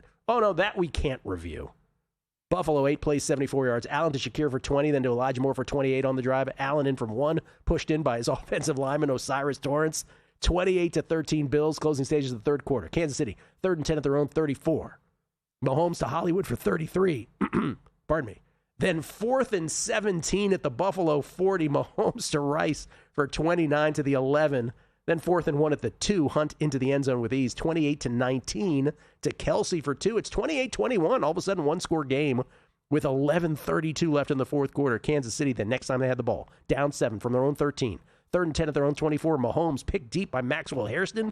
we can't review? Buffalo, 8 plays, 74 yards. Allen to Shakir for 20, then to Elijah Moore for 28 on the drive. Allen in from 1, pushed in by his offensive lineman, Osiris Torrance. 28-13 Bills, closing stages of the third quarter. Kansas City, 3rd and 10 at their own 34. Mahomes to Hollywood for 33. Pardon me. Then 4th and 17 at the Buffalo 40. Mahomes to Rice for 29 to the 11. Then 4th and 1 at the 2. Hunt into the end zone with ease. 28-19 to Kelsey for 2. It's 28-21. All of a sudden, one-score game with 11:32 left in the fourth quarter. Kansas City, the next time they had the ball, down 7 from their own 13. 3rd and 10 at their own 24. Mahomes picked deep by Maxwell Hairston.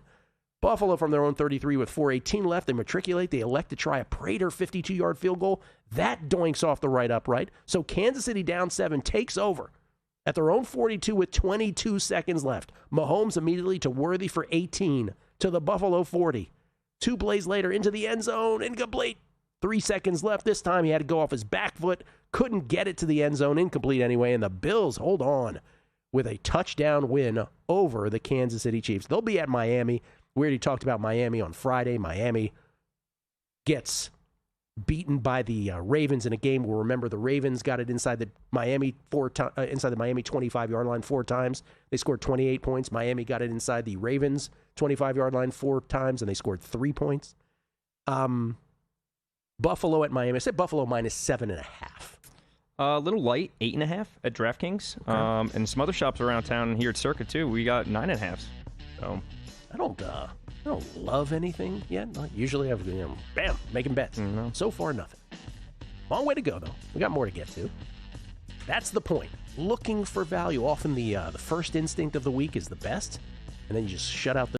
Buffalo from their own 33 with 4:18 left. They matriculate. They elect to try a Prater 52-yard field goal. That doinks off the right upright. So Kansas City down 7 takes over at their own 42 with 22 seconds left. Mahomes immediately to Worthy for 18 to the Buffalo 40. 2 plays later into the end zone, incomplete. 3 seconds left. This time he had to go off his back foot. Couldn't get it to the end zone, incomplete anyway. And the Bills hold on with a touchdown win over the Kansas City Chiefs. They'll be at Miami. We already talked about Miami on Friday. Miami gets beaten by the Ravens in a game where, remember, the Ravens got it inside the Miami 25-yard line 4 times. They scored 28 points. Miami got it inside the Ravens 25-yard line 4 times, and they scored 3 points. Buffalo at Miami. I said Buffalo minus 7.5. A little light, 8.5 at DraftKings. Okay. And some other shops around town here at Circa, too. We got 9.5. So I don't love anything yet. Usually I've, bam, making bets. Mm-hmm. So far, nothing. Long way to go, though. We got more to get to. That's the point. Looking for value. Often the first instinct of the week is the best, and then you just shut out the